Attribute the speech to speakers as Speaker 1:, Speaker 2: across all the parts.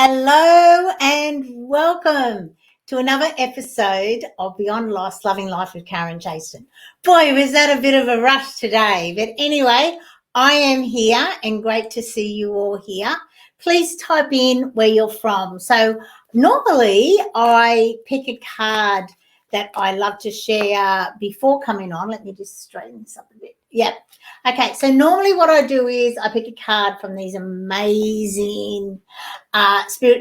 Speaker 1: Hello and welcome to another episode of Beyond Lost, Loving Life with Karen Chaston. Boy, was that a bit of a rush today. But anyway, I am here and great to see you all here. Please type in where you're from. So normally I pick a card that I love to share before coming on. Let me just straighten this up a bit. Yeah. Okay, so normally what I do is I pick a card from these amazing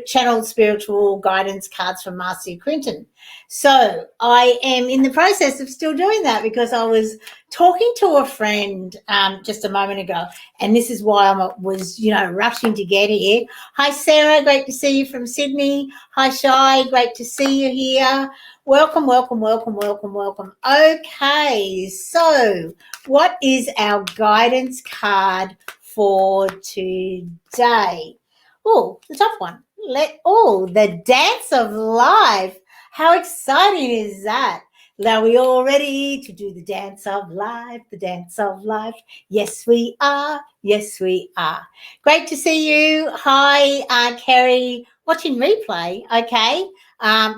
Speaker 1: channeled spiritual guidance cards from Marcia Quinton. So I am in the process of still doing that because I was talking to a friend just a moment ago, and this is why I was, rushing to get here. Hi, Sarah. Great to see you from Sydney. Hi, Shai. Great to see you here. Welcome, welcome, welcome, welcome, welcome. Okay, so what is our guidance card for today? Oh, the top one. The dance of life. How exciting is that? Are we all ready to do the dance of life, the dance of life? Yes, we are. Yes, we are. Great to see you. Hi, Kerry, watching replay. Okay.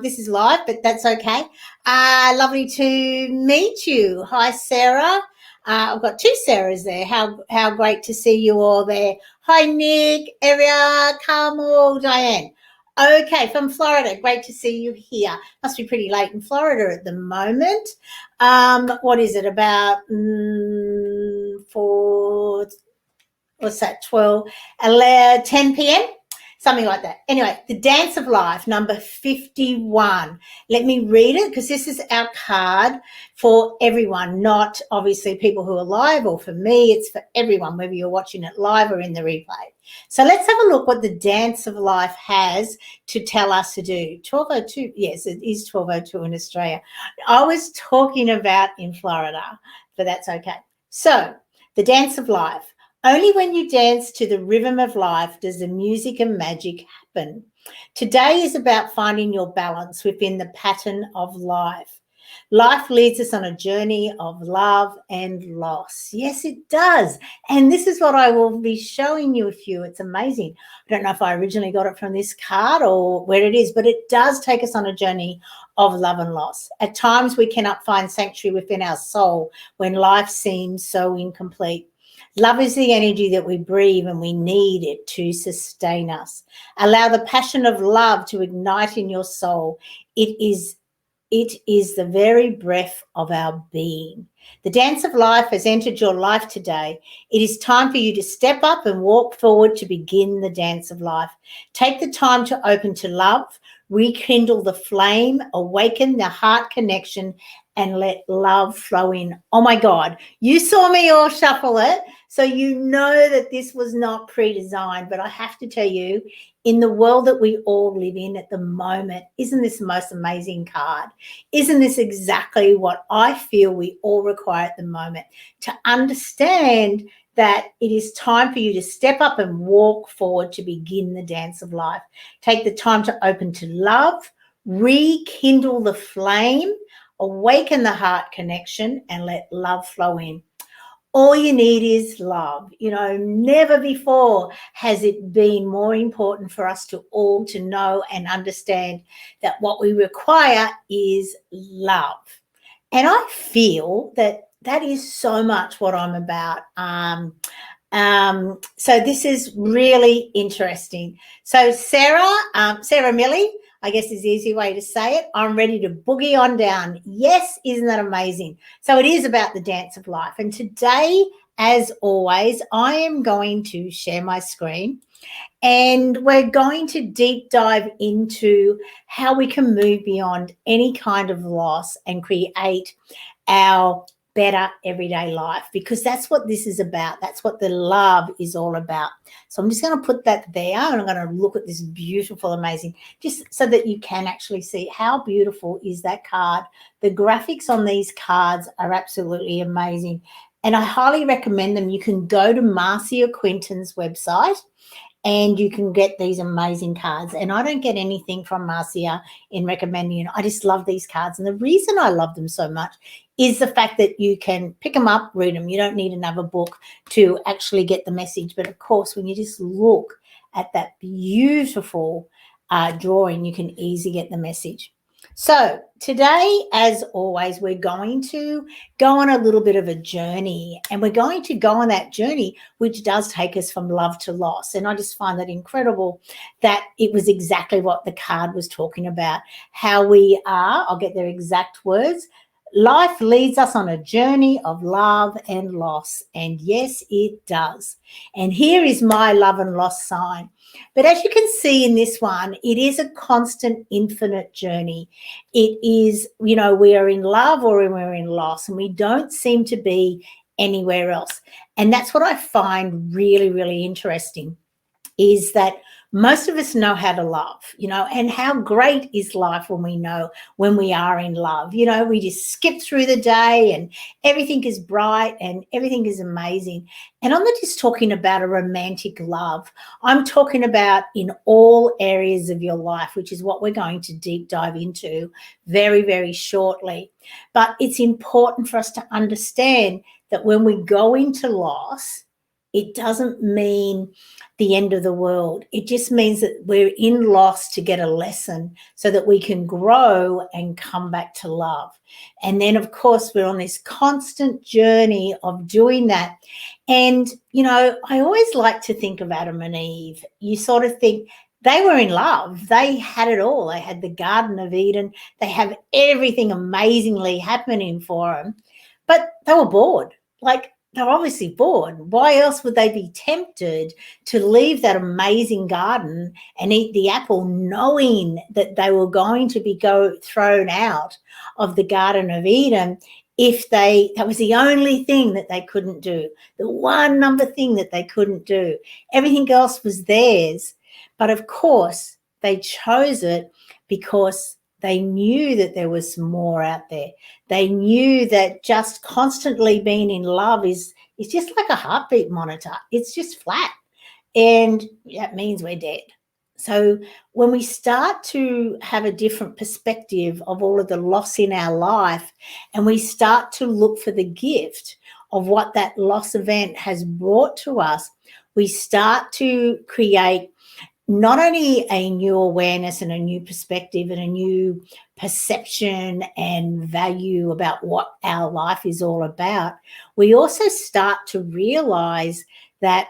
Speaker 1: This is live, but that's okay. Lovely to meet you. Hi, Sarah. I've got two Sarahs there. How great to see you all there. Hi, Nick, Eria, Carmel, Diane. Okay, from Florida. Great to see you here. Must be pretty late in Florida at the moment. What is it, about 10 p.m.? Something like that. Anyway, the dance of life, number 51. Let me read it because this is our card for everyone, not obviously people who are live, or for me, it's for everyone, whether you're watching it live or in the replay. So let's have a look what the dance of life has to tell us to do. 12:02, yes, it is 12:02 in Australia. I was talking about in Florida, but that's okay. So the dance of life. Only when you dance to the rhythm of life does the music and magic happen. Today is about finding your balance within the pattern of life. Life leads us on a journey of love and loss. Yes, it does. And this is what I will be showing you a few. It's amazing. I don't know if I originally got it from this card or where it is, but it does take us on a journey of love and loss. At times we cannot find sanctuary within our soul when life seems so incomplete. Love is the energy that we breathe, and we need it to sustain us. Allow the passion of love to ignite in your soul. It is the very breath of our being. The dance of life has entered your life today. It is time for you to step up and walk forward to begin the dance of life. Take the time to open to love, rekindle the flame, awaken the heart connection, and let love flow in. Oh my God, you saw me all shuffle it, so you know that this was not pre-designed, but I have to tell you, in the world that we all live in at the moment, isn't this the most amazing card? Isn't this exactly what I feel we all require at the moment? To understand that it is time for you to step up and walk forward to begin the dance of life. Take the time to open to love, rekindle the flame, awaken the heart connection, and let love flow in. All you need is love. Never before has it been more important for us to all to know and understand that what we require is love. And I feel that is so much what I'm about. So this is really interesting. So Sarah Millie, I guess is the easy way to say it. I'm ready to boogie on down. Yes, isn't that amazing? So it is about the dance of life. And today, as always, I am going to share my screen, and we're going to deep dive into how we can move beyond any kind of loss and create our better everyday life, because that's what this is about. That's what the love is all about. So I'm just going to put that there, and I'm going to look at this beautiful, amazing, just so that you can actually see how beautiful is that card. The graphics on these cards are absolutely amazing, and I highly recommend them. You can go to Marcia Quinton's website and you can get these amazing cards. And I don't get anything from Marcia in recommending it. I just love these cards. And the reason I love them so much is the fact that you can pick them up, read them. You don't need another book to actually get the message. But of course, when you just look at that beautiful drawing, you can easily get the message. So today, as always, we're going to go on a little bit of a journey, and we're going to go on that journey, which does take us from love to loss. And I just find that incredible that it was exactly what the card was talking about, how we are, I'll get their exact words. Life leads us on a journey of love and loss. And yes, it does. And here is my love and loss sign. But as you can see in this one, it is a constant, infinite journey. It is, we are in love or we're in loss, and we don't seem to be anywhere else. And that's what I find really, really interesting, is that most of us know how to love, and how great is life when we are in love. We just skip through the day and everything is bright and everything is amazing. And I'm not just talking about a romantic love. I'm talking about in all areas of your life, which is what we're going to deep dive into very, very shortly. But it's important for us to understand that when we go into loss, it doesn't mean the end of the world. It just means that we're in loss to get a lesson so that we can grow and come back to love. And then, of course, we're on this constant journey of doing that. And, I always like to think of Adam and Eve. You sort of think they were in love. They had it all. They had the Garden of Eden. They have everything amazingly happening for them. But they were bored. They're obviously bored. Why else would they be tempted to leave that amazing garden and eat the apple, knowing that they were going to be thrown out of the Garden of Eden if that was the only thing that they couldn't do, the one number thing that they couldn't do. Everything else was theirs. But of course, they chose it because they knew that there was more out there. They knew that just constantly being in love is just like a heartbeat monitor. It's just flat. And that means we're dead. So when we start to have a different perspective of all of the loss in our life, and we start to look for the gift of what that loss event has brought to us, we start to create not only a new awareness and a new perspective and a new perception and value about what our life is all about, we also start to realize that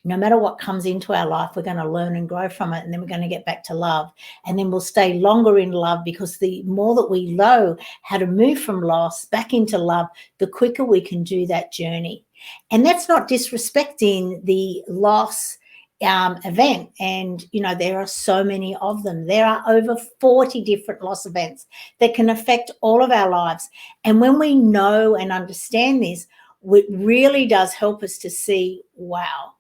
Speaker 1: no matter what comes into our life, we're going to learn and grow from it, and then we're going to get back to love. And then we'll stay longer in love, because the more that we know how to move from loss back into love, the quicker we can do that journey. And that's not disrespecting the loss event. And, there are so many of them. There are over 40 different loss events that can affect all of our lives. And when we know and understand this, it really does help us to see, wow,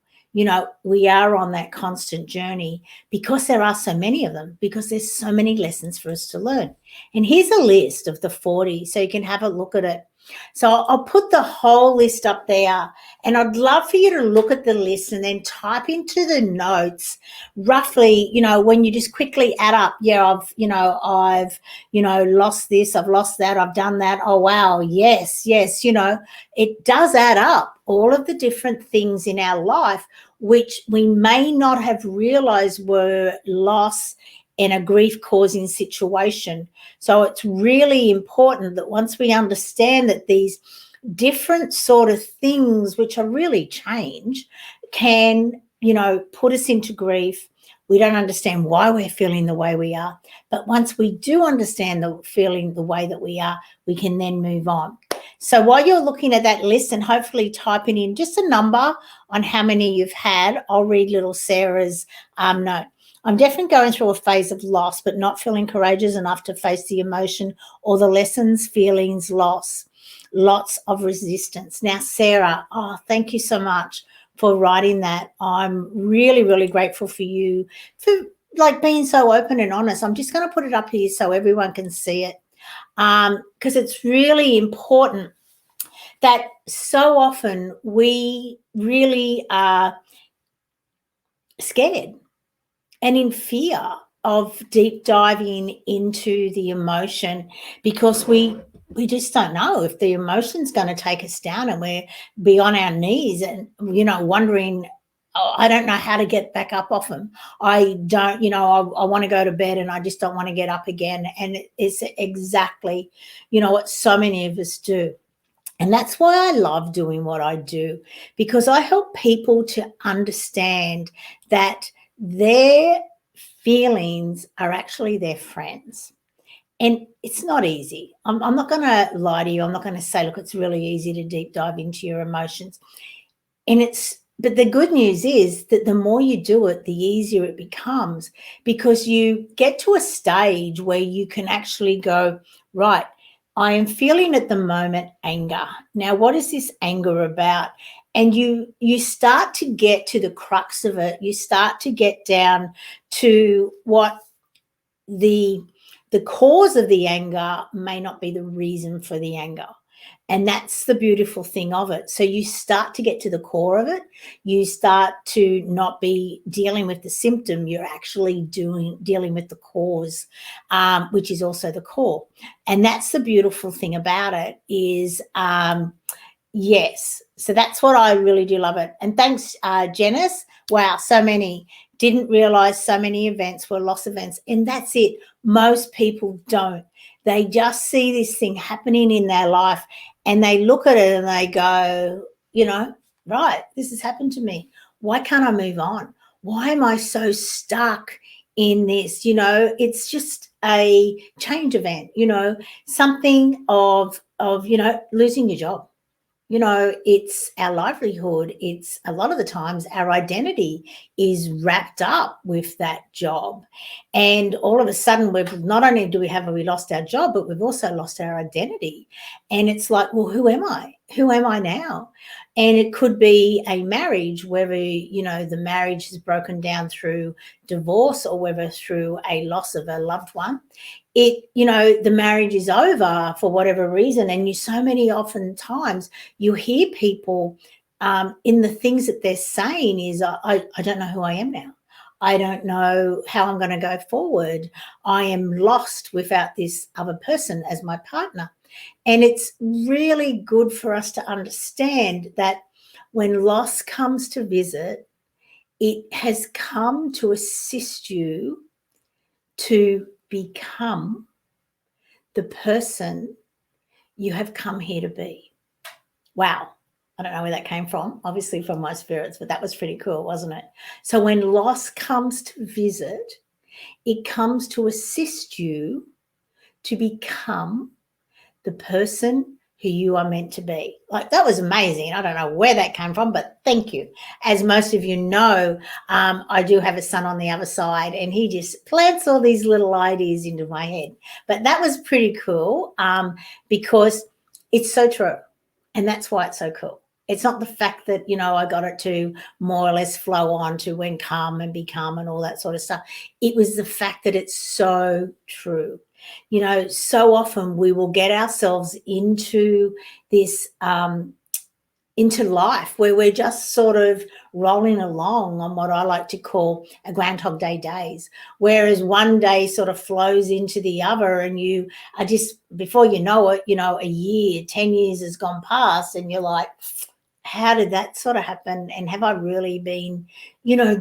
Speaker 1: we are on that constant journey, because there are so many of them, because there's so many lessons for us to learn. And here's a list of the 40, so you can have a look at it. So I'll put the whole list up there, and I'd love for you to look at the list and then type into the notes roughly, when you just quickly add up, I've lost this, I've lost that, I've done that. Oh, wow. Yes. It does add up, all of the different things in our life, which we may not have realized were loss in a grief-causing situation. So it's really important that once we understand that these different sort of things, which are really change, can, put us into grief. We don't understand why we're feeling the way we are. But once we do understand the feeling the way that we are, we can then move on. So while you're looking at that list and hopefully typing in just a number on how many you've had, I'll read little Sarah's note. I'm definitely going through a phase of loss, but not feeling courageous enough to face the emotion or the lessons, feelings, loss, lots of resistance. Now, Sarah, thank you so much for writing that. I'm really, really grateful for you for being so open and honest. I'm just going to put it up here so everyone can see it, because it's really important that so often we really are scared and in fear of deep diving into the emotion, because we just don't know if the emotion's going to take us down, and we're be on our knees and, wondering, I don't know how to get back up off them. I don't, I want to go to bed and I just don't want to get up again. And it's exactly, what so many of us do. And that's why I love doing what I do, because I help people to understand that their feelings are actually their friends. And it's not easy. I'm not going to lie to you. I'm not going to say, look, it's really easy to deep dive into your emotions. But the good news is that the more you do it, the easier it becomes, because you get to a stage where you can actually go, right, I am feeling at the moment anger. Now, what is this anger about? And you start to get to the crux of it. You start to get down to what the cause of the anger may not be the reason for the anger. And that's the beautiful thing of it. So you start to get to the core of it. You start to not be dealing with the symptom. You're actually dealing with the cause, which is also the core. And that's the beautiful thing about it is, yes. So that's what I really do love it. And thanks, Janice. Wow, so many. Didn't realize so many events were loss events. And that's it. Most people don't. They just see this thing happening in their life and they look at it and they go, right, this has happened to me. Why can't I move on? Why am I so stuck in this? It's just a change event, something of losing your job. It's our livelihood. It's a lot of the times our identity is wrapped up with that job. And all of a sudden, not only have we lost our job, but we've also lost our identity. And it's like, well, who am I? Who am I now? And it could be a marriage, whether, the marriage has broken down through divorce or whether through a loss of a loved one. The marriage is over for whatever reason. And so many often times you hear people in the things that they're saying is, I don't know who I am now. I don't know how I'm going to go forward. I am lost without this other person as my partner. And it's really good for us to understand that when loss comes to visit, it has come to assist you to become the person you have come here to be. Wow. I don't know where that came from, obviously from my spirits, but that was pretty cool, wasn't it? So when loss comes to visit, it comes to assist you to become the person who you are meant to be. Like, that was amazing. I don't know where that came from, but thank you. As most of you know, I do have a son on the other side, and he just plants all these little ideas into my head. But that was pretty cool because it's so true. And that's why it's so cool. It's not the fact that, I got it to more or less flow on to when come and become and all that sort of stuff. It was the fact that it's so true. So often we will get ourselves into this, into life where we're just sort of rolling along on what I like to call a Groundhog Day days, whereas one day sort of flows into the other and you are just, before you know it, a year, 10 years has gone past and you're like, how did that sort of happen? And have I really been,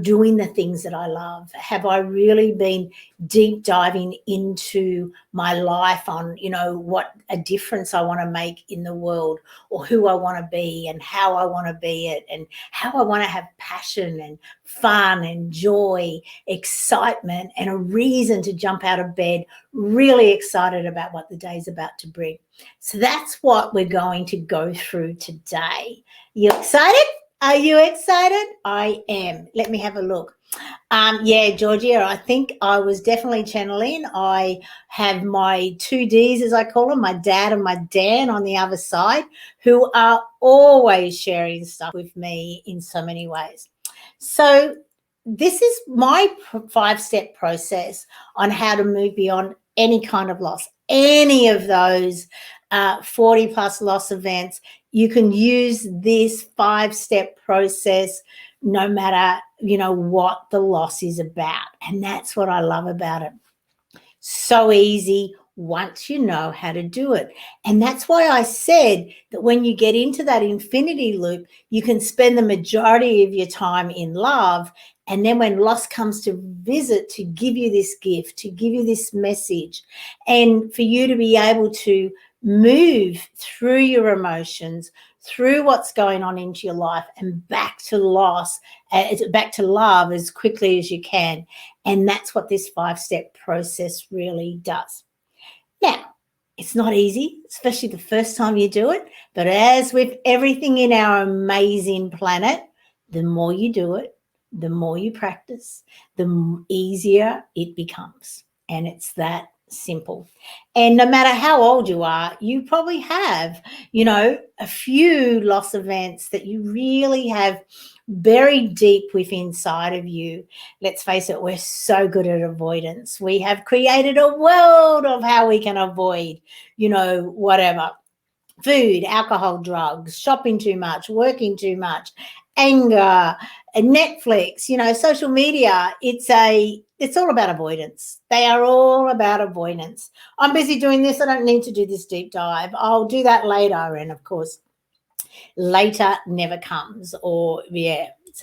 Speaker 1: doing the things that I love? Have I really been deep diving into my life on, what a difference I want to make in the world, or who I want to be and how I want to be it, and how I want to have passion and fun and joy, excitement, and a reason to jump out of bed, really excited about what the day's about to bring. So that's what we're going to go through today. You excited? Are you excited? I am. Let me have a look. Yeah, Georgia, I think I was definitely channeling. I have my 2Ds, as I call them, my dad and my Dan on the other side, who are always sharing stuff with me in so many ways. So this is my 5-step process on how to move beyond any kind of loss, any of those 40 plus loss events. You can use this 5-step process no matter, what the loss is about. And that's what I love about it. So easy, once you know how to do it. And that's why I said that when you get into that infinity loop, you can spend the majority of your time in love. And then when loss comes to visit, to give you this gift, to give you this message, and for you to be able to move through your emotions, through what's going on into your life, and back to back to love as quickly as you can. And that's what this 5-step process really does. Now, it's not easy, especially the first time you do it, but as with everything in our amazing planet, the more you do it, the more you practice, the easier it becomes. And it's that simple. And no matter how old you are, you probably have, a few loss events that you really have buried deep within inside of you. Let's face it, we're so good at avoidance. We have created a world of how we can avoid, whatever. Food, alcohol, drugs, shopping too much, working too much, anger, Netflix, social media. It's all about avoidance. They are all about avoidance. I'm busy doing this. I don't need to do this deep dive. I'll do that later. And of course, later never comes, so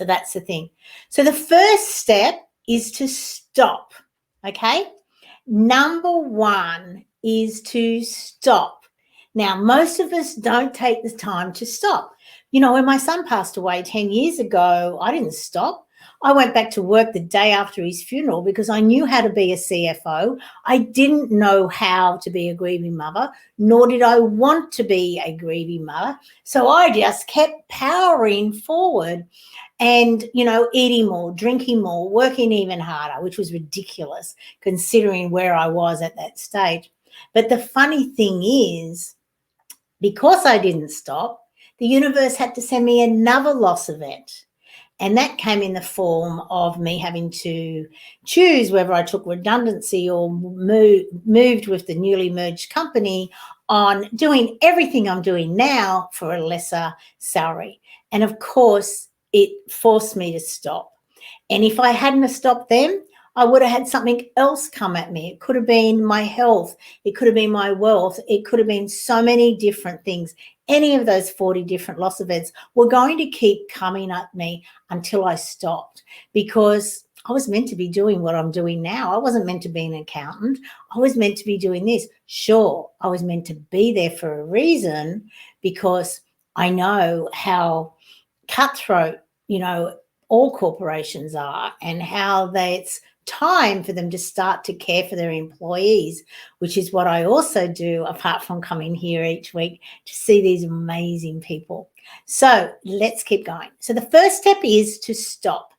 Speaker 1: that's the thing. So the first step is to stop. Okay, number one is to stop. Now, most of us don't take the time to stop. When my son passed away 10 years ago, I didn't stop. I went back to work the day after his funeral because I knew how to be a CFO. I didn't know how to be a grieving mother, nor did I want to be a grieving mother. So I just kept powering forward and, eating more, drinking more, working even harder, which was ridiculous considering where I was at that stage. But the funny thing is, because I didn't stop, the universe had to send me another loss event. And that came in the form of me having to choose whether I took redundancy or moved with the newly merged company on doing everything I'm doing now for a lesser salary. And of course, it forced me to stop. And if I hadn't have stopped then, I would have had something else come at me. It could have been my health. It could have been my wealth. It could have been so many different things. Any of those 40 different loss events were going to keep coming at me until I stopped, because I was meant to be doing what I'm doing now. I wasn't meant to be an accountant. I was meant to be doing this. Sure, I was meant to be there for a reason, because I know how cutthroat, all corporations are, and how it's time for them to start to care for their employees, which is what I also do apart from coming here each week to see these amazing people. So let's keep going. So the first step is to stop.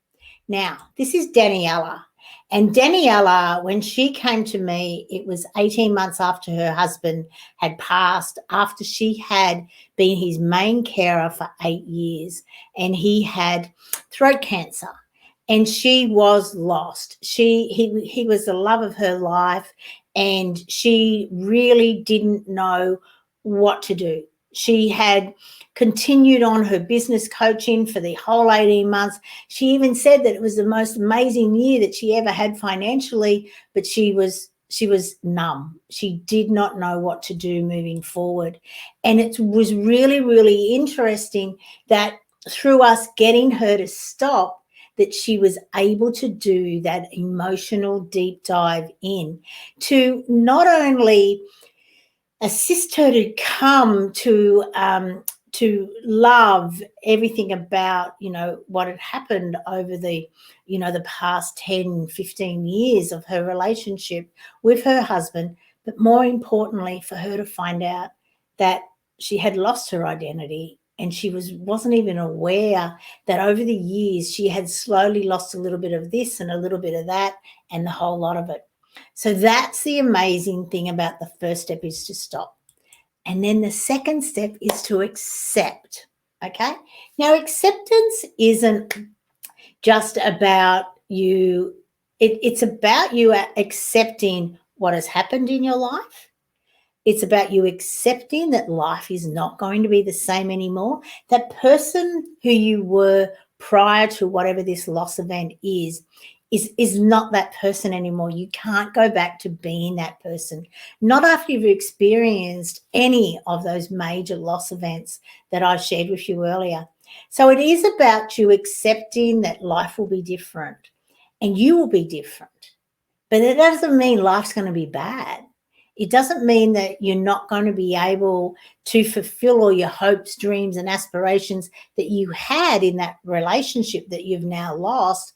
Speaker 1: Now, this is Daniella. And Daniella, when she came to me, it was 18 months after her husband had passed, after she had been his main carer for 8 years, and he had throat cancer. And she was lost. He was the love of her life, and she really didn't know what to do. She had continued on her business coaching for the whole 18 months. She even said that it was the most amazing year that she ever had financially, but she was numb. She did not know what to do moving forward. And it was really, really interesting that through us getting her to stop, that she was able to do that emotional deep dive in to not only assist her to come to love everything about, what had happened over the past 10, 15 years of her relationship with her husband, but more importantly for her to find out that she had lost her identity. And she wasn't even aware that over the years she had slowly lost a little bit of this and a little bit of that and the whole lot of it. So that's the amazing thing about the first step, is to stop. And then the second step is to accept. Okay? Now, acceptance isn't just about you. It's about you accepting what has happened in your life. It's about you accepting that life is not going to be the same anymore. That person who you were prior to whatever this loss event is is not that person anymore. You can't go back to being that person, not after you've experienced any of those major loss events that I shared with you earlier. So it is about you accepting that life will be different and you will be different. But it doesn't mean life's going to be bad. It doesn't mean that you're not going to be able to fulfill all your hopes, dreams, and aspirations that you had in that relationship that you've now lost.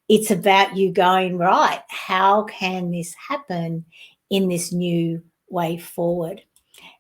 Speaker 1: It's about you going, right, how can this happen in this new way forward?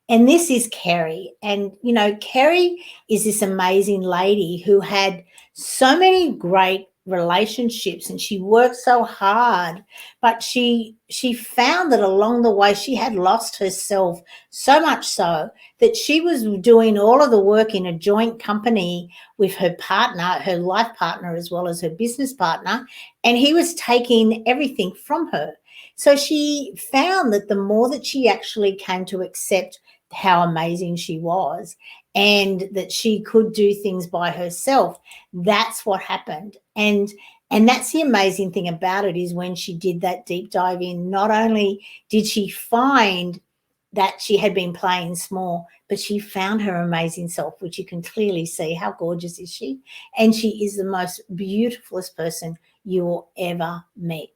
Speaker 1: And this is Kerry. And, you know, Kerry is this amazing lady who had so many great relationships and she worked so hard, but she found that along the way she had lost herself, so much so that she was doing all of the work in a joint company with her partner, her life partner, as well as her business partner, and he was taking everything from her. So she found that the more that she actually came to accept how amazing she was and that she could do things by herself, that's what happened. And that's the amazing thing about it, is when she did that deep dive in, not only did she find that she had been playing small, but she found her amazing self, which you can clearly see. How gorgeous is she? And she is the most beautifulest person you will ever meet.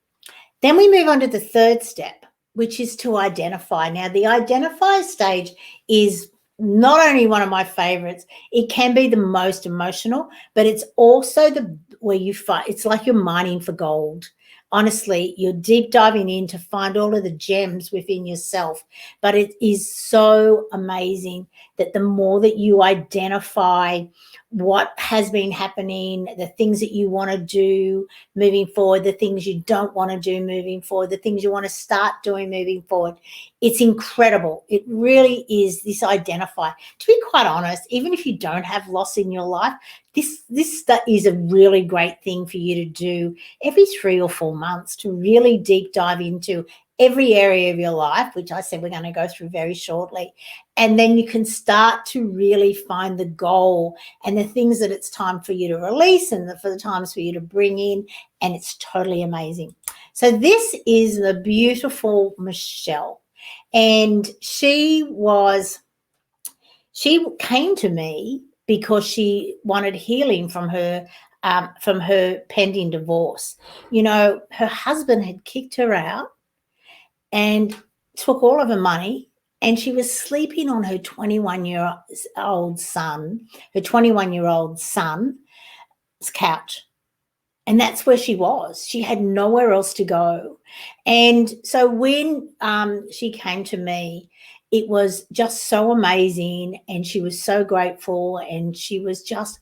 Speaker 1: Then we move on to the third step, which is to identify. Now, the identify stage is not only one of my favorites, it can be the most emotional, but it's also the where you find, it's like you're mining for gold. Honestly, you're deep diving in to find all of the gems within yourself. But it is so amazing that the more that you identify what has been happening, the things that you want to do moving forward, the things you don't want to do moving forward, the things you want to start doing moving forward, it's incredible. It really is this identify. To be quite honest, even if you don't have loss in your life, this is a really great thing for you to do every 3 or 4 months, to really deep dive into every area of your life, which I said we're going to go through very shortly. And then you can start to really find the goal and the things that it's time for you to release and for the times for you to bring in. And it's totally amazing. So this is the beautiful Michelle. And she came to me because she wanted healing from her pending divorce. You know, her husband had kicked her out and took all of her money, and she was sleeping on her 21-year-old son's couch. And that's where she was. She had nowhere else to go. And so when she came to me, it was just so amazing, and she was so grateful, and she was just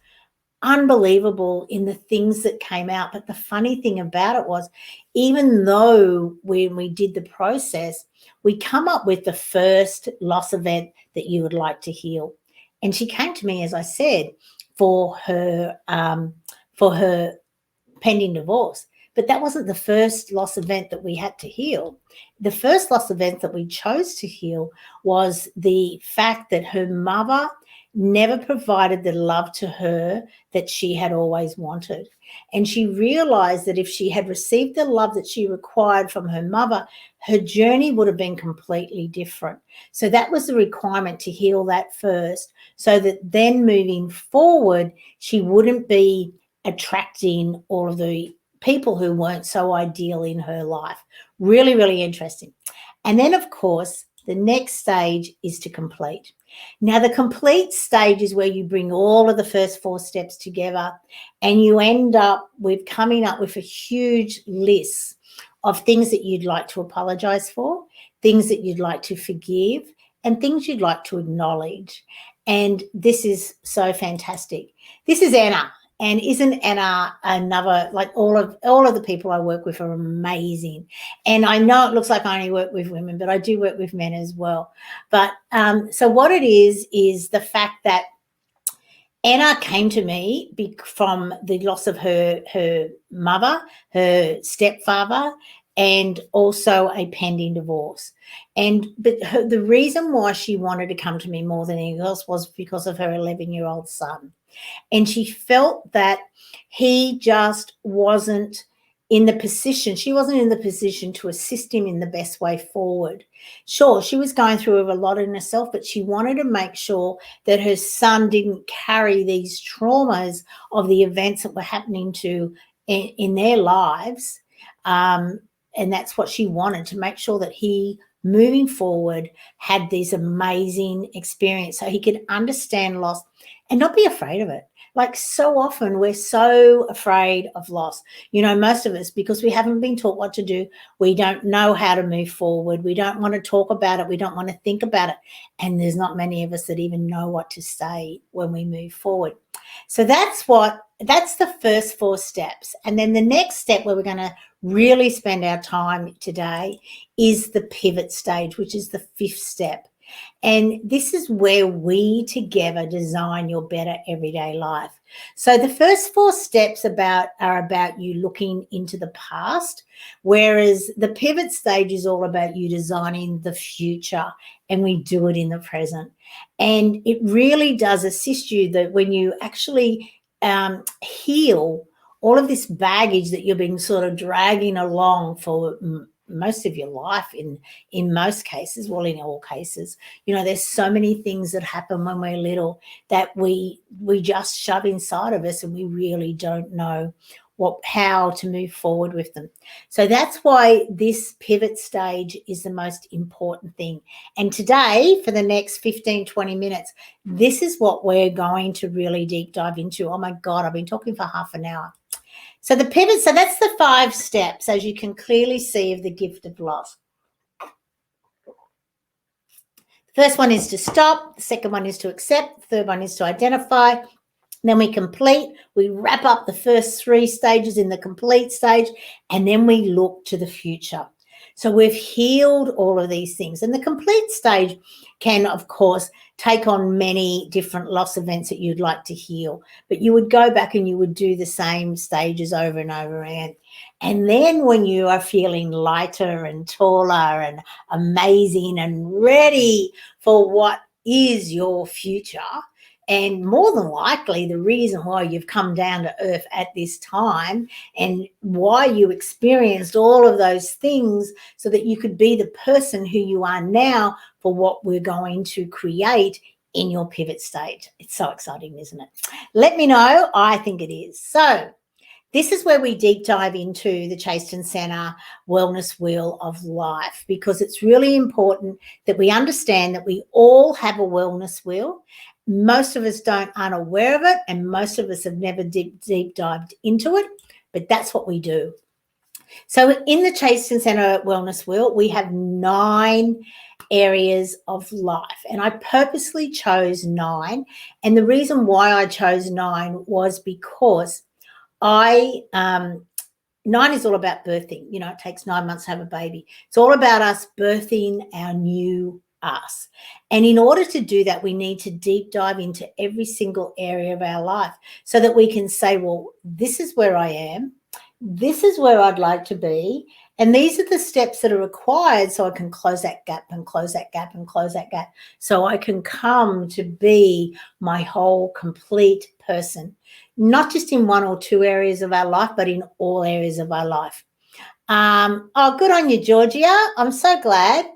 Speaker 1: unbelievable in the things that came out. But the funny thing about it was, even though when we did the process, we come up with the first loss event that you would like to heal. And she came to me, as I said, for her pending divorce. But that wasn't the first loss event that we had to heal. The first loss event that we chose to heal was the fact that her mother never provided the love to her that she had always wanted. And she realized that if she had received the love that she required from her mother, her journey would have been completely different. So that was the requirement, to heal that first, so that then moving forward, she wouldn't be attracting all of the people who weren't so ideal in her life. Really, really interesting. And then, of course, the next stage is to complete. Now, the complete stage is where you bring all of the first 4 steps together, and you end up with coming up with a huge list of things that you'd like to apologize for, things that you'd like to forgive, and things you'd like to acknowledge. And this is so fantastic. This is Anna. And isn't Anna another, like all of the people I work with are amazing. And I know it looks like I only work with women, but I do work with men as well. But so what it is the fact that Anna came to me from the loss of her mother, her stepfather, and also a pending divorce. But the reason why she wanted to come to me more than anything else was because of her 11-year-old son. And she felt that he just wasn't in the position, she wasn't in the position to assist him in the best way forward. Sure, she was going through a lot in herself, but she wanted to make sure that her son didn't carry these traumas of the events that were happening in their lives. And that's what she wanted, to make sure that he, moving forward, had this amazing experience so he could understand loss and not be afraid of it. Like, so often we're so afraid of loss. Most of us, because we haven't been taught what to do, we don't know how to move forward. We don't want to talk about it. We don't want to think about it. And there's not many of us that even know what to say when we move forward. So that's the first 4 steps. And then the next step, where we're going to really spend our time today, is the pivot stage, which is the 5th step. And this is where we together design your better everyday life. So the first 4 steps are about you looking into the past, whereas the pivot stage is all about you designing the future, and we do it in the present. And it really does assist you that when you actually heal all of this baggage that you've been sort of dragging along for most of your life, in most cases, well, in all cases, there's so many things that happen when we're little that we just shove inside of us, and we really don't know how to move forward with them. So that's why this pivot stage is the most important thing. And today, for the next 15-20 minutes, this is what we're going to really deep dive into. Oh my God, I've been talking for half an hour. So the pivot, so that's the 5 steps, as you can clearly see, of the gift of loss. The first one is to stop. The second one is to accept. The third one is to identify. Then we wrap up the first 3 stages in the complete stage, and then we look to the future. So we've healed all of these things. And the complete stage can, of course, take on many different loss events that you'd like to heal. But you would go back and you would do the same stages over and over again. And then when you are feeling lighter and taller and amazing and ready for what is your future, and more than likely the reason why you've come down to earth at this time, and why you experienced all of those things, so that you could be the person who you are now for what we're going to create in your pivot stage. It's so exciting, isn't it? Let me know. I think it is. So this is where we deep dive into the Chaston Centre Wellness Wheel of Life, because it's really important that we understand that we all have a wellness wheel. Most of us aren't aware of it, and most of us have never deep dived into it, but that's what we do. So in the Chaston Centre Wellness Wheel, we have 9 areas of life, and I purposely chose 9. And the reason why I chose 9 was because 9 is all about birthing. It takes 9 months to have a baby. It's all about us birthing our new us. And in order to do that, we need to deep dive into every single area of our life, so that we can say, well, this is where I am. This is where I'd like to be. And these are the steps that are required, so I can close that gap and close that gap and close that gap, so I can come to be my whole complete person, not just in 1 or 2 areas of our life, but in all areas of our life. Oh, good on you, Georgia. I'm so glad.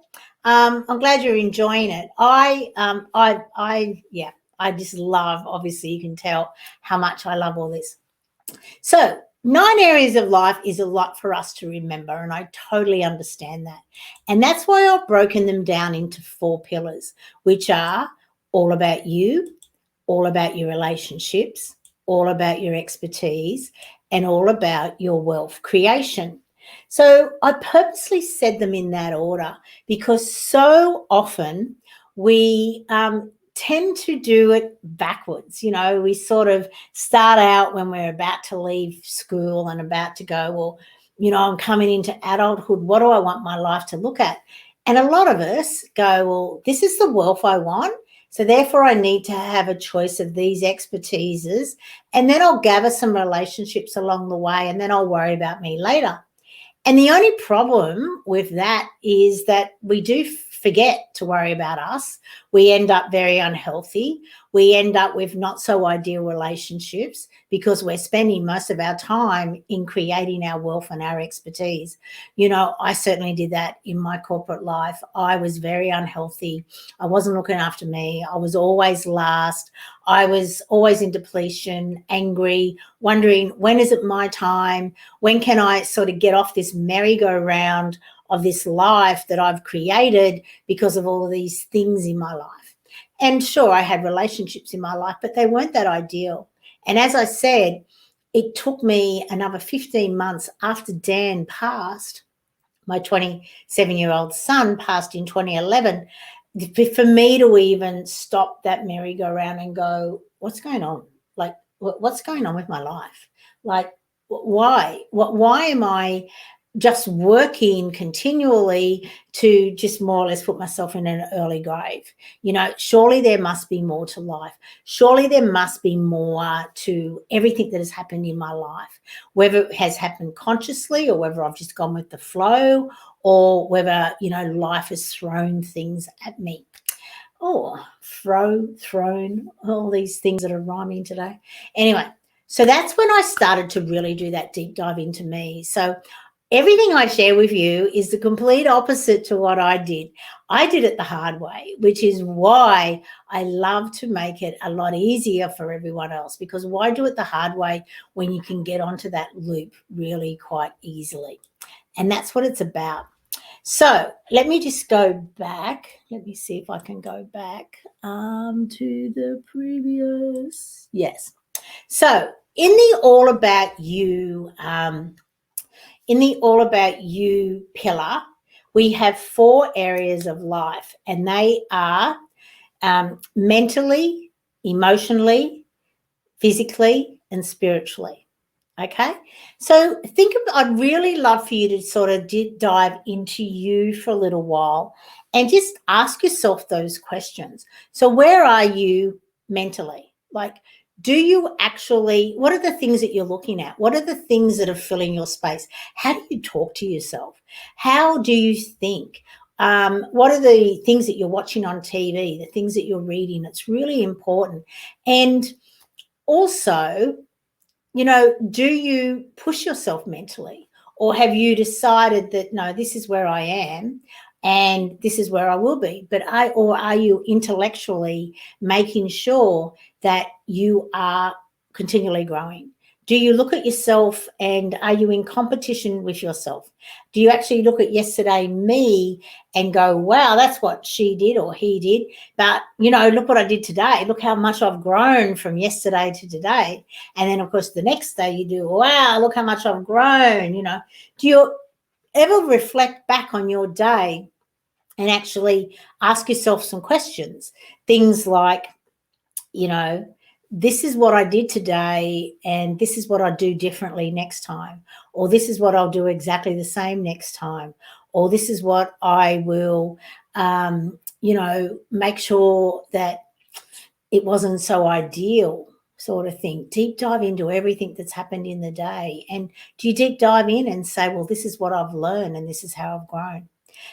Speaker 1: I'm glad you're enjoying it. I just love, obviously you can tell how much I love all this. So 9 areas of life is a lot for us to remember, and I totally understand that. And that's why I've broken them down into 4 pillars, which are all about you, all about your relationships, all about your expertise, and all about your wealth creation. So I purposely said them in that order, because so often we tend to do it backwards. We sort of start out when we're about to leave school and about to go, well, I'm coming into adulthood. What do I want my life to look at? And a lot of us go, well, this is the wealth I want, so therefore I need to have a choice of these expertises, and then I'll gather some relationships along the way, and then I'll worry about me later. And the only problem with that is that we do forget to worry about us. We end up very unhealthy. we end up with not so ideal relationships because we're spending most of our time in creating our wealth and our expertise. I certainly did that in my corporate life. I was very unhealthy. I wasn't looking after me. I was always last. I was always in depletion, angry, wondering, when is it my time? When can I sort of get off this merry-go-round of this life that I've created because of all of these things in my life? And sure, I had relationships in my life, but they weren't that ideal. And as I said, it took me another 15 months after Dan passed. My 27-year-old son passed in 2011, for me to even stop that merry-go-round and go, what's going on? Like, what's going on with my life? Like, why? Why am I just working continually to just more or less put myself in an early grave? Surely there must be more to life. Surely there must be more to everything that has happened in my life, whether it has happened consciously or whether I've just gone with the flow, or whether, life has thrown things at me. Oh, thrown, all these things that are rhyming today. Anyway, so that's when I started to really do that deep dive into me. So everything I share with you is the complete opposite to what I did. I did it the hard way, which is why I love to make it a lot easier for everyone else, because why do it the hard way when you can get onto that loop really quite easily? And that's what it's about. So let me just go back. Let me see if I can go back to the previous. Yes. So in the All About You, pillar, we have 4 areas of life, and they are mentally, emotionally, physically, and spiritually. Okay, so I'd really love for you to sort of dive into you for a little while and just ask yourself those questions. So where are you mentally? Like, do you actually, what are the things that you're looking at? What are the things that are filling your space? How do you talk to yourself? How do you think? What are the things that you're watching on TV, the things that you're reading? It's really important. And also, do you push yourself mentally, or have you decided that, no, this is where I am and this is where I will be? Or are you intellectually making sure that you are continually growing? Do you look at yourself and are you in competition with yourself? Do you actually look at yesterday me and go, wow, that's what she did or he did, but, look what I did today. Look how much I've grown from yesterday to today. And then, of course, the next day you do, wow, look how much I've grown. Do you ever reflect back on your day and actually ask yourself some questions? Things like, this is what I did today and this is what I'll do differently next time, or this is what I'll do exactly the same next time, or this is what I will, make sure that it wasn't so ideal, sort of thing. Deep dive into everything that's happened in the day. And do you deep dive in and say, well, this is what I've learned and this is how I've grown?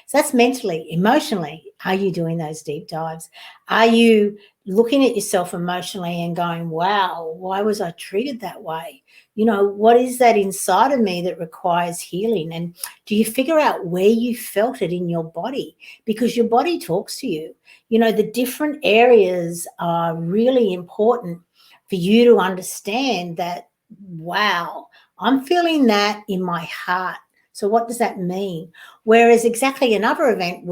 Speaker 1: So that's mentally. Emotionally, are you doing those deep dives? Are you looking at yourself emotionally and going, wow, why was I triggered that way? What is that inside of me that requires healing? And do you figure out where you felt it in your body? Because your body talks to you. The different areas are really important for you to understand that, wow, I'm feeling that in my heart. So what does that mean? Whereas exactly another event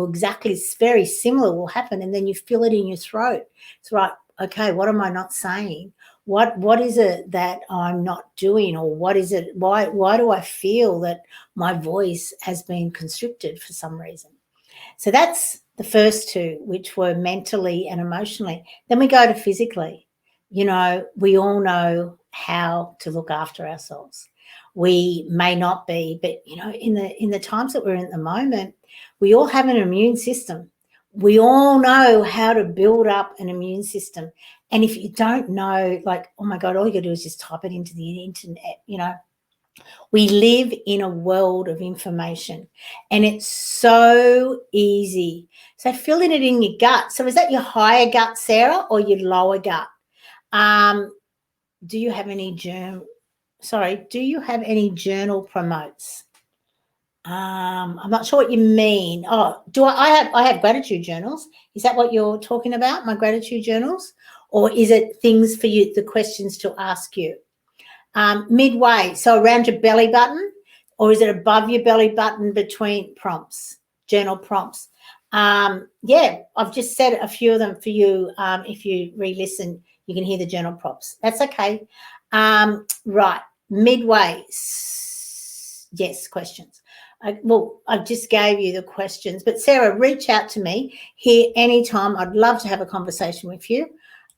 Speaker 1: very similar will happen, and then you feel it in your throat. It's right. Okay, what am I not saying? What is it that I'm not doing? Or what is it? Why do I feel that my voice has been constricted for some reason? So that's the first 2, which were mentally and emotionally. Then we go to physically. We all know how to look after ourselves. We may not be, but in the times that we're in at the moment, we all have an immune system. We all know how to build up an immune system. And if you don't know, like, oh my God, all you got to do is just type it into the internet, We live in a world of information and it's so easy. So filling it in your gut. So is that your higher gut, Sarah, or your lower gut? Do you have any do you have any journal promotes? I'm not sure what you mean. Oh, do I have gratitude journals? Is that what you're talking about? My gratitude journals? Or is it things for you, the questions to ask you? Midway, so around your belly button, or is it above your belly button between prompts, journal prompts? Yeah, I've just said a few of them for you. If you re-listen, you can hear the journal prompts. That's okay. Right, midway, yes, questions. I just gave you the questions, but Sarah, reach out to me here anytime. I'd love to have a conversation with you.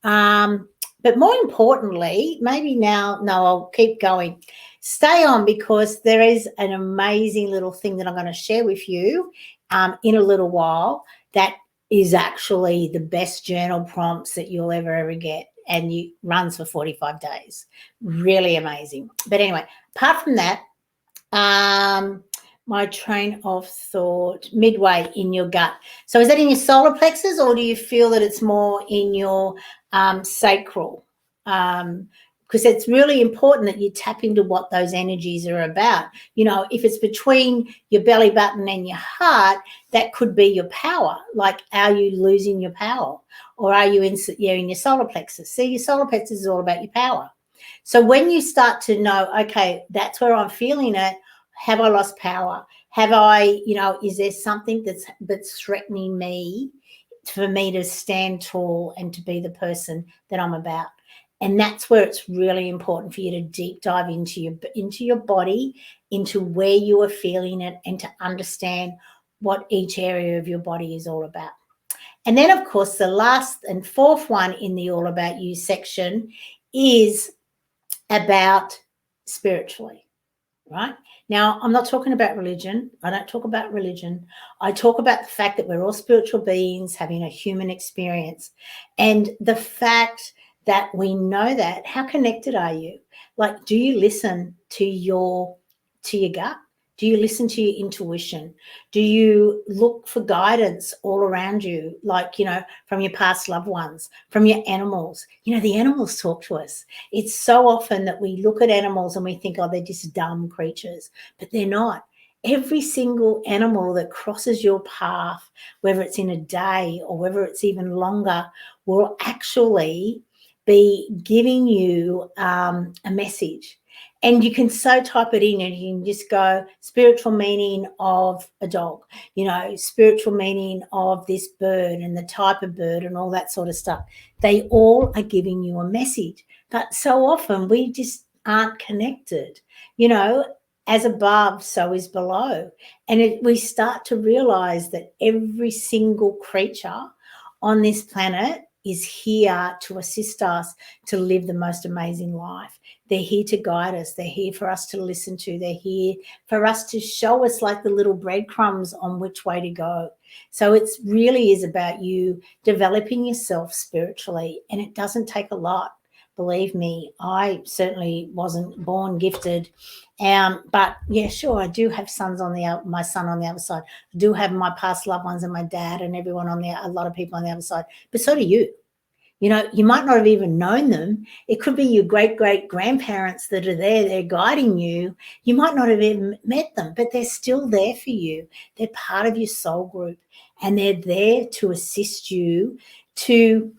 Speaker 1: But more importantly, maybe now, no, I'll keep going. Stay on because there is an amazing little thing that I'm going to share with you in a little while that is actually the best journal prompts that you'll ever get, and it runs for 45 days. Really amazing. But anyway, apart from that, my train of thought, midway in your gut. So is that in your solar plexus, or do you feel that it's more in your sacral? Because it's really important that you tap into what those energies are about. You know, if it's between your belly button and your heart, that could be your power. Like, are you losing your power? Or are you in your solar plexus? See, your solar plexus is all about your power. So when you start to know, okay, that's where I'm feeling it, have I lost power? Have I, is there something that's threatening me for me to stand tall and to be the person that I'm about? And that's where it's really important for you to deep dive into your body, into where you are feeling it, and to understand what each area of your body is all about. And then, of course, the last and fourth one in the All About You section is about spiritually, right? Now, I'm not talking about religion. I don't talk about religion. I talk about the fact that we're all spiritual beings having a human experience. And the fact that we know that, how connected are you? Like, do you listen to your gut? Do you listen to your intuition? Do you look for guidance all around you, like, from your past loved ones, from your animals? The animals talk to us. It's so often that we look at animals and we think, oh, they're just dumb creatures, but they're not. Every single animal that crosses your path, whether it's in a day or whether it's even longer, will actually be giving you a message. And you can so type it in and you can just go spiritual meaning of a dog, spiritual meaning of this bird and the type of bird and all that sort of stuff. They all are giving you a message. But so often we just aren't connected, as above, so is below. And we start to realize that every single creature on this planet is here to assist us to live the most amazing life. They're here to guide us. They're here for us to listen to. They're here for us to show us like the little breadcrumbs on which way to go. So it really is about you developing yourself spiritually, and it doesn't take a lot. Believe me, I certainly wasn't born gifted. But yeah, sure, I do have my son on the other side. I do have my past loved ones and my dad and everyone a lot of people on the other side. But so do you. You might not have even known them. It could be your great-great-grandparents that are there. They're guiding you. You might not have even met them, but they're still there for you. They're part of your soul group, and they're there to assist you to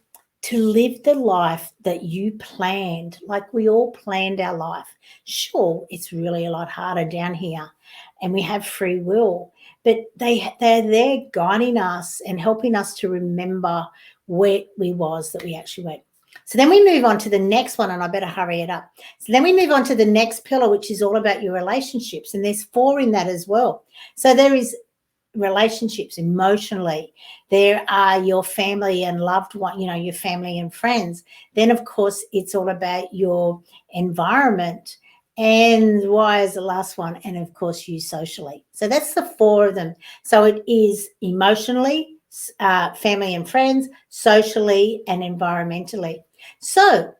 Speaker 1: live the life that you planned. Like we all planned our life. Sure, it's really a lot harder down here, and we have free will, but they're there guiding us and helping us to remember where we was that we actually went. So then we move on to the next one, and I better hurry it up. So then we move on to the next pillar, which is all about your relationships, and there's 4 in that as well. So there is relationships emotionally. There are your family and loved one, your family and friends. Then, of course, it's all about your environment. And why is the last one? And, of course, you socially. So that's the 4 of them. So it is emotionally, family and friends, socially, and environmentally. So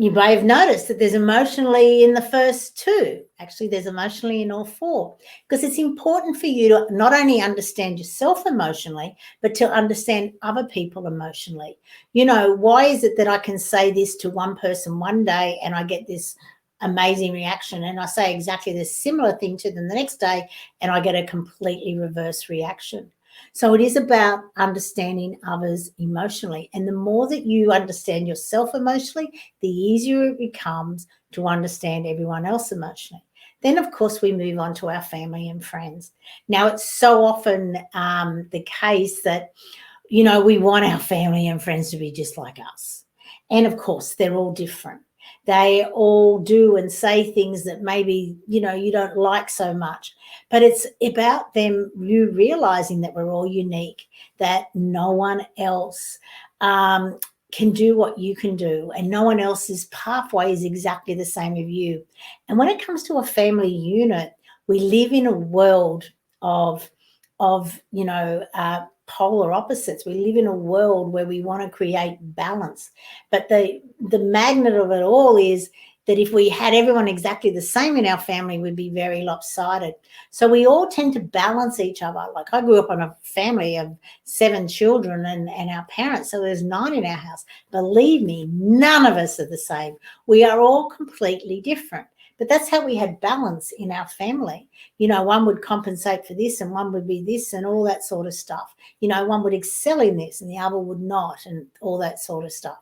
Speaker 1: You may have noticed that there's emotionally in the first two. Actually, there's emotionally in all four, because it's important for you to not only understand yourself emotionally, but to understand other people emotionally. Why is it that I can say this to one person one day and I get this amazing reaction, and I say exactly the similar thing to them the next day and I get a completely reverse reaction? So it is about understanding others emotionally. And the more that you understand yourself emotionally, the easier it becomes to understand everyone else emotionally. Then, of course, we move on to our family and friends. Now, it's so often the case that, we want our family and friends to be just like us. And of course, they're all different. They all do and say things that maybe, you don't like so much. But it's about you realizing that we're all unique, that no one else can do what you can do, and no one else's pathway is exactly the same as you. And when it comes to a family unit, we live in a world of polar opposites. We live in a world where we want to create balance, but the magnet of it all is that if we had everyone exactly the same in our family, we'd be very lopsided. So we all tend to balance each other. Like, I grew up in a family of 7 children and our parents, so there's 9 in our house. Believe me, none of us are the same. We are all completely different. But that's how we had balance in our family. One would compensate for this and one would be this and all that sort of stuff. One would excel in this and the other would not, and all that sort of stuff.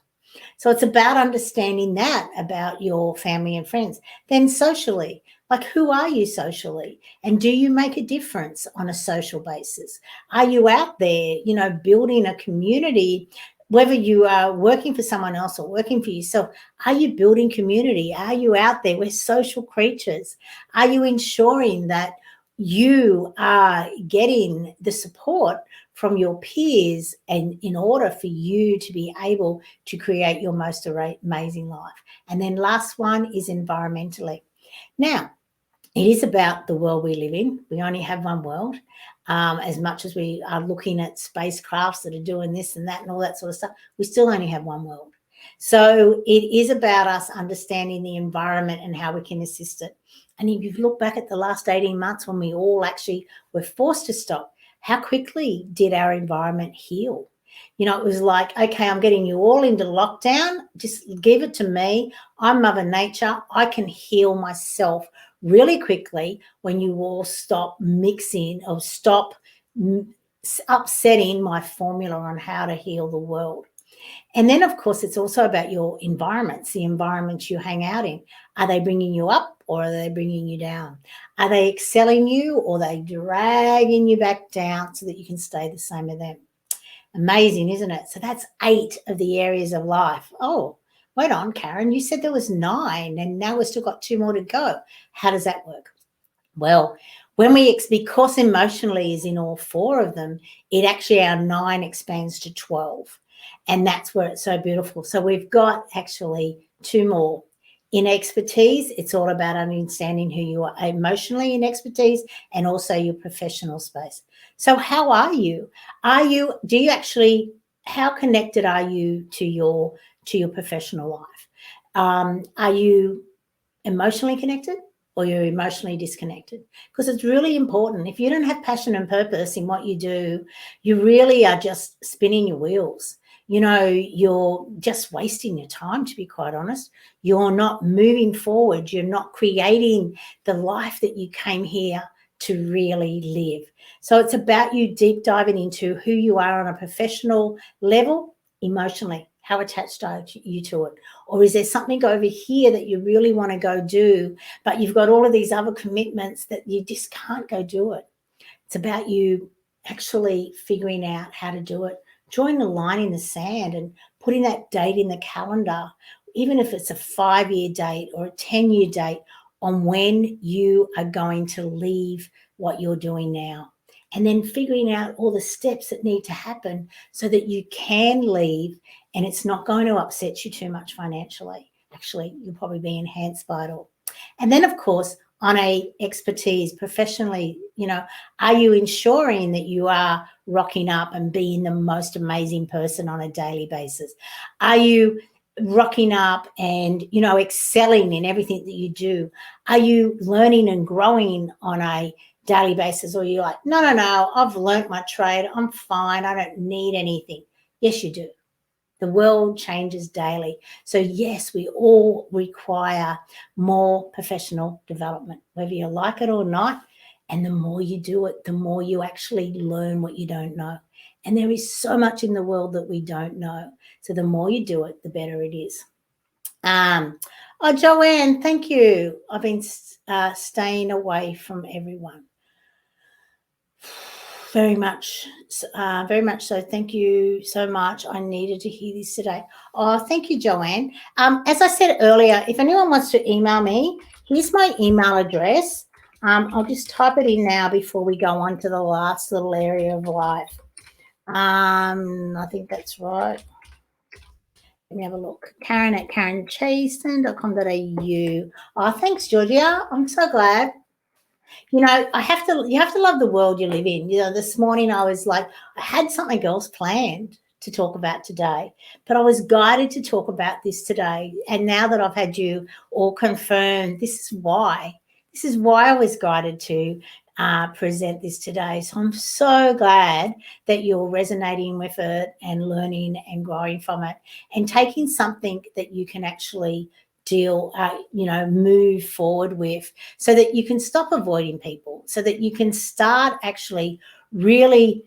Speaker 1: So it's about understanding that about your family and friends. Then socially, like, who are you socially? And do you make a difference on a social basis? Are you out there, building a community, whether you are working for someone else or working for yourself? Are you building community? Are you out there? We're social creatures. Are you ensuring that you are getting the support from your peers, and in order for you to be able to create your most amazing life? And then last one is environmentally. Now, it is about the world we live in. We only have one world. As much as we are looking at spacecrafts that are doing this and that and all that sort of stuff, we still only have one world. So it is about us understanding the environment and how we can assist it. And if you look back at the last 18 months when we all actually were forced to stop, how quickly did our environment heal? It was like, okay, I'm getting you all into lockdown. Just give it to me. I'm Mother Nature. I can heal myself really quickly when you all stop mixing or stop upsetting my formula on how to heal the world. And then, of course, it's also about your environments, the environments you hang out in. Are they bringing you up or are they bringing you down? Are they excelling you or are they dragging you back down so that you can stay the same as them? Amazing, isn't it? So that's 8 of the areas of life. Oh, wait on, Karen, you said there was 9 and now we've still got 2 more to go. How does that work? Well, because emotionally is in all 4 of them, it actually, our 9 expands to 12. And that's where it's so beautiful. So we've got actually 2 more. In expertise, it's all about understanding who you are emotionally in expertise and also your professional space. So how are you? How connected are you to your professional life? Are you emotionally connected or you're emotionally disconnected? Because it's really important. If you don't have passion and purpose in what you do, you really are just spinning your wheels. You're just wasting your time, to be quite honest. You're not moving forward. You're not creating the life that you came here to really live. So it's about you deep diving into who you are on a professional level, emotionally. How attached are you to it? Or is there something over here that you really want to go do, but you've got all of these other commitments that you just can't go do it? It's about you actually figuring out how to do it, drawing a line in the sand and putting that date in the calendar, even if it's a 5-year date or a 10-year date, on when you are going to leave what you're doing now. And then figuring out all the steps that need to happen so that you can leave and it's not going to upset you too much financially. Actually, you'll probably be enhanced by it all. And then, of course, on a expertise professionally, are you ensuring that you are rocking up and being the most amazing person on a daily basis? Are you rocking up and, you know, excelling in everything that you do? Are you learning and growing on a daily basis? Or are you like, no, no, no, I've learnt my trade. I'm fine. I don't need anything. Yes, you do. The world changes daily. So, yes, we all require more professional development, whether you like it or not. And the more you do it, the more you actually learn what you don't know. And there is so much in the world that we don't know. So, the more you do it, the better it is. Oh, Joanne, thank you. I've been staying away from everyone. Very much so. Thank you so much. I needed to hear this today. Oh, thank you, Joanne. As I said earlier, if anyone wants to email me, here's my email address. I'll just type it in now before we go on to the last little area of life. I think that's right. Let me have a look. Karen at karenchaston.com.au. Oh, thanks, Georgia. I'm so glad. You know, you have to love the world you live in. You know, this morning I was like, I had something else planned to talk about today, but I was guided to talk about this today. And now that I've had you all confirm, this is why. This is why I was guided to present this today. So I'm so glad that you're resonating with it and learning and growing from it and taking something that you can actually move forward with, so that you can stop avoiding people, so that you can start actually really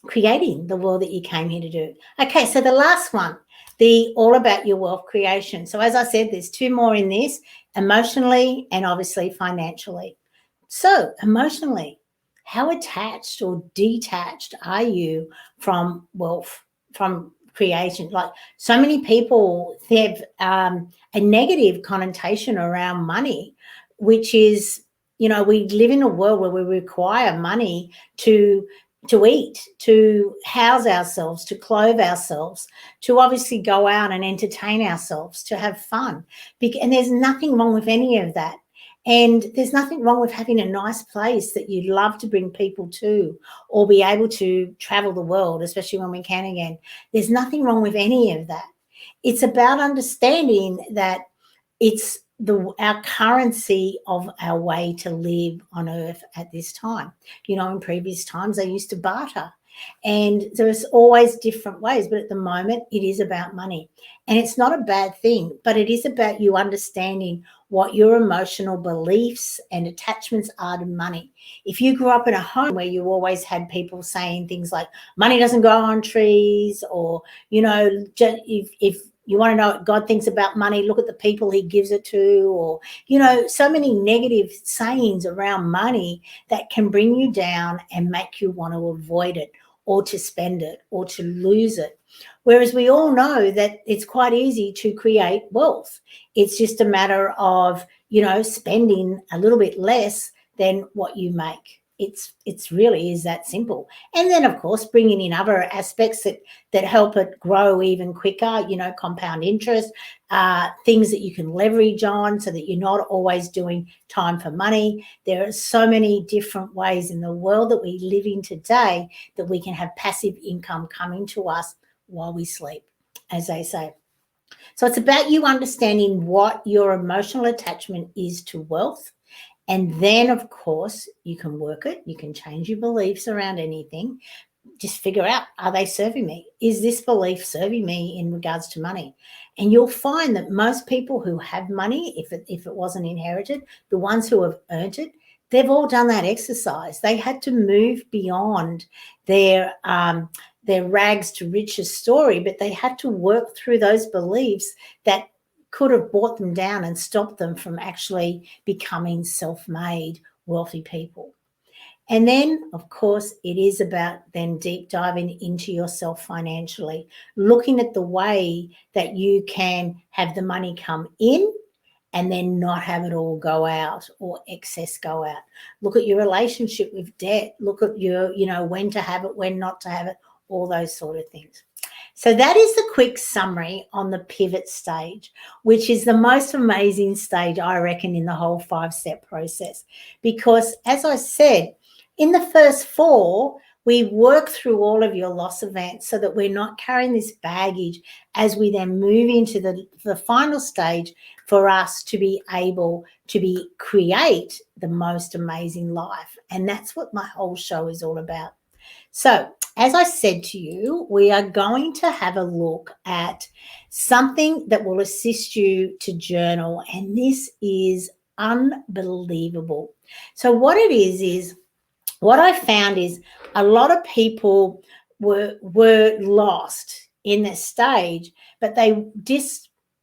Speaker 1: creating the world that you came here to do. Okay, so the last one, the all about your wealth creation. So as I said, there's two more in this: emotionally and obviously financially. So emotionally, how attached or detached are you from wealth, from creation? Like, so many people have a negative connotation around money, which is, you know, we live in a world where we require money to eat, to house ourselves, to clothe ourselves, to obviously go out and entertain ourselves, to have fun. And there's nothing wrong with any of that. And there's nothing wrong with having a nice place that you'd love to bring people to, or be able to travel the world, especially when we can again. There's nothing wrong with any of that. It's about understanding that it's our currency of our way to live on earth at this time. You know, in previous times, they used to barter. And there's always different ways, but at the moment, it is about money. And it's not a bad thing, but it is about you understanding what your emotional beliefs and attachments are to money. If you grew up in a home where you always had people saying things like, money doesn't grow on trees, or, you know, if you want to know what God thinks about money, look at the people he gives it to, or, you know, so many negative sayings around money that can bring you down and make you want to avoid it, or to spend it, or to lose it. Whereas we all know that it's quite easy to create wealth. It's just a matter of, you know, spending a little bit less than what you make. It's really is that simple. And then, of course, bringing in other aspects that help it grow even quicker, you know, compound interest, things that you can leverage on, so that you're not always doing time for money. There are so many different ways in the world that we live in today that we can have passive income coming to us while we sleep, as they say. So it's about you understanding what your emotional attachment is to wealth. And then, of course, you can work it. You can change your beliefs around anything. Just figure out, are they serving me? Is this belief serving me in regards to money? And you'll find that most people who have money, if it wasn't inherited, the ones who have earned it, they've all done that exercise. They had to move beyond their rags to riches story, but they had to work through those beliefs that could have brought them down and stopped them from actually becoming self-made wealthy people. And then, of course, it is about then deep diving into yourself financially, looking at the way that you can have the money come in and then not have it all go out, or excess go out. Look at your relationship with debt. Look at your, you know, when to have it, when not to have it, all those sort of things. So that is the quick summary on the pivot stage, which is the most amazing stage, I reckon, in the whole 5-step process. Because as I said, in the first 4, we work through all of your loss events so that we're not carrying this baggage as we then move into the final stage for us to be able to create the most amazing life. And that's what my whole show is all about. So, as I said to you, we are going to have a look at something that will assist you to journal, and this is unbelievable. So, what it is what I found is a lot of people were lost in this stage, but they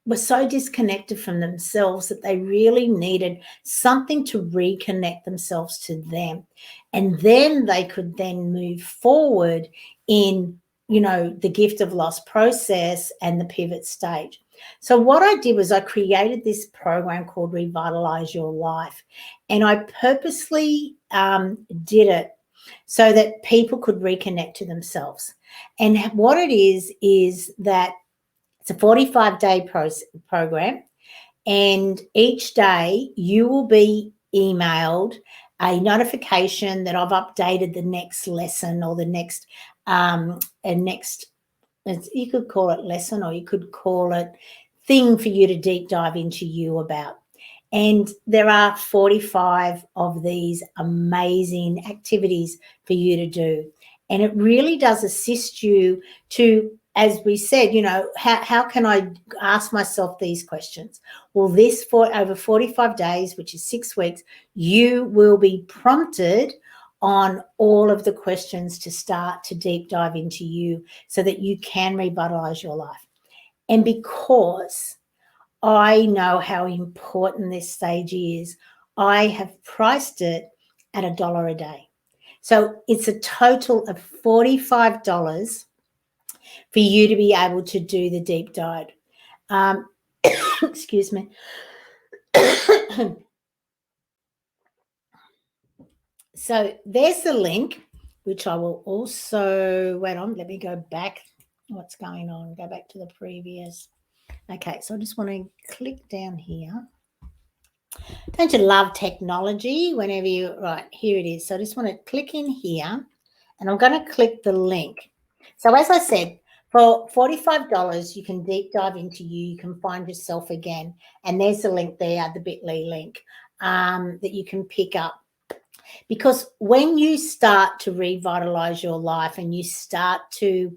Speaker 1: were so disconnected from themselves that they really needed something to reconnect themselves to them. And then they could then move forward in, the gift of loss process and the pivot stage. So what I did was I created this program called Revitalize Your Life. And I purposely did it so that people could reconnect to themselves. And what it is that it's a 45-day program, and each day you will be emailed a notification that I've updated the next lesson or the next you could call it lesson, or you could call it thing for you to deep dive into you about. And there are 45 of these amazing activities for you to do. And it really does assist you to, as we said, how can I ask myself these questions? Well, this for over 45 days, which is 6 weeks, you will be prompted on all of the questions to start to deep dive into you so that you can revitalize your life. And because I know how important this stage is, I have priced it at $1 a day. So it's a total of $45 for you to be able to do the deep dive. Excuse me. So there's the link, which I will also, wait on, let me go back. What's going on? Go back to the previous. Okay, so I just want to click down here. Don't you love technology? Whenever right, here it is. So I just want to click in here, and I'm going to click the link. So as I said, for $45, you can deep dive into you. You can find yourself again. And there's the link there, the bit.ly link that you can pick up. Because when you start to revitalize your life and you start to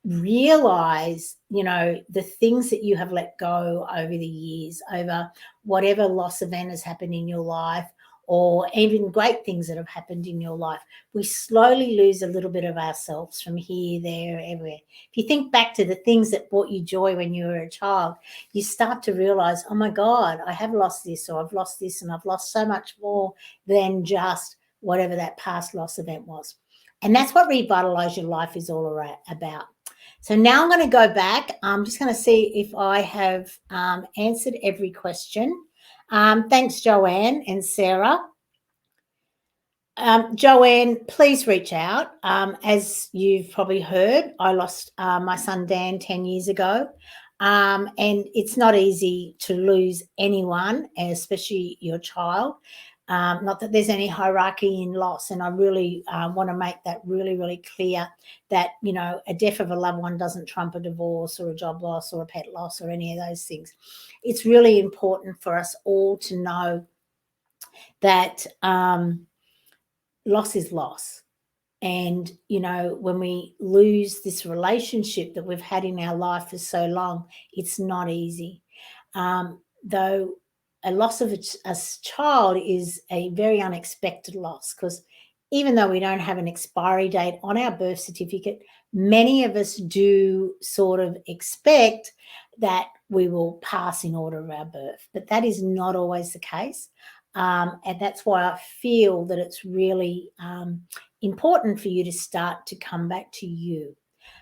Speaker 1: realize, the things that you have let go over the years, over whatever loss event has happened in your life, or even great things that have happened in your life, we slowly lose a little bit of ourselves from here, there, everywhere. If you think back to the things that brought you joy when you were a child, you start to realize, oh my God, I have lost this, or I've lost this, and I've lost so much more than just whatever that past loss event was. And that's what Revitalize Your Life is all about. So now I'm going to go back. I'm just going to see if I have answered every question. Thanks, Joanne and Sarah. Joanne, please reach out. As you've probably heard, I lost my son Dan 10 years ago. And it's not easy to lose anyone, especially your child. Not that there's any hierarchy in loss, and I really want to make that really, really clear that, a death of a loved one doesn't trump a divorce or a job loss or a pet loss or any of those things. It's really important for us all to know that loss is loss. And, when we lose this relationship that we've had in our life for so long, it's not easy. Though a loss of a child is a very unexpected loss, because even though we don't have an expiry date on our birth certificate, many of us do sort of expect that we will pass in order of our birth. But that is not always the case. And that's why I feel that it's really important for you to start to come back to you.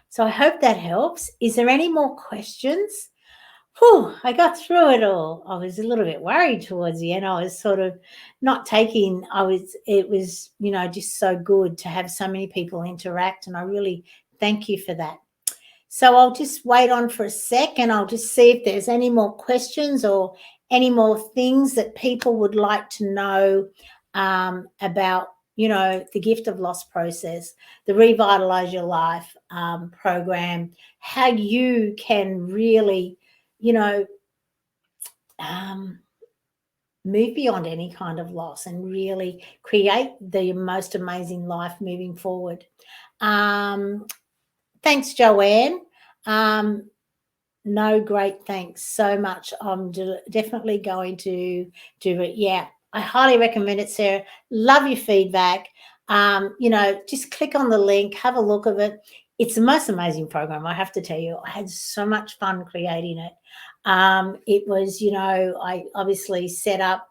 Speaker 1: So I hope that helps. Is there any more questions? Whew, I got through it all. I was a little bit worried towards the end. I was sort of not taking, it was, just so good to have so many people interact. And I really thank you for that. So I'll just wait on for a sec, and I'll just see if there's any more questions or any more things that people would like to know about the gift of loss process, the Revitalize Your Life program, how you can really, you know, um, move beyond any kind of loss and really create the most amazing life moving forward. Um, Thanks, Joanne. Um, no, great. Thanks so much. I'm definitely going to do it. Yeah, I highly recommend it, Sarah. Love your feedback. Just click on the link, have a look of it. It's the most amazing program, I have to tell you. I had so much fun creating it. It was, I obviously set up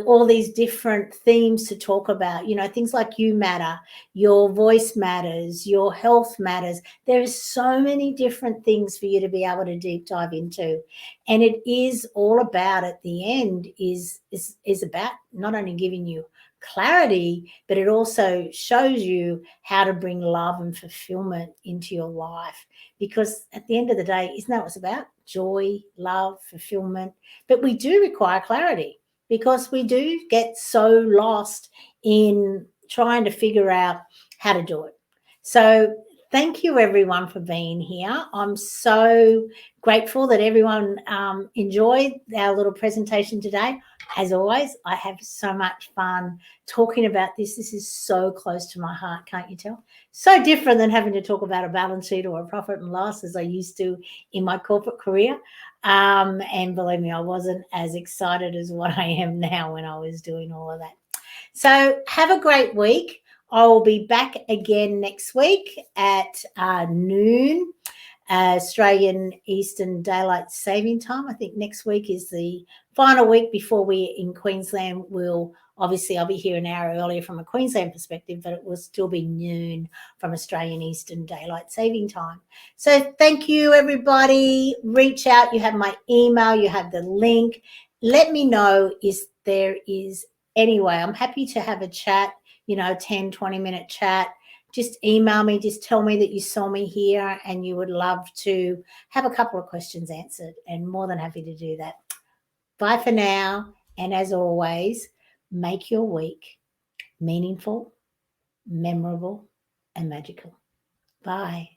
Speaker 1: all these different themes to talk about, things like you matter, your voice matters, your health matters. There are so many different things for you to be able to deep dive into. And it is all about, at the end, is about not only giving you clarity, but it also shows you how to bring love and fulfillment into your life. Because at the end of the day, isn't that what it's about? Joy, love, fulfillment. But we do require clarity, because we do get so lost in trying to figure out how to do it. So thank you everyone for being here. I'm so grateful that everyone enjoyed our little presentation today. As always, I have so much fun talking about this. This is so close to my heart, can't you tell? So different than having to talk about a balance sheet or a profit and loss as I used to in my corporate career. And believe me, I wasn't as excited as what I am now when I was doing all of that. So have a great week. I will be back again next week at noon, Australian Eastern Daylight Saving Time. I think next week is the final week before we in Queensland will, obviously I'll be here an hour earlier from a Queensland perspective, but it will still be noon from Australian Eastern Daylight Saving Time. So thank you, everybody. Reach out. You have my email. You have the link. Let me know if there is any way. I'm happy to have a chat, 10, 20-minute chat. Just email me, just tell me that you saw me here and you would love to have a couple of questions answered, and more than happy to do that. Bye for now. And as always, make your week meaningful, memorable, and magical. Bye.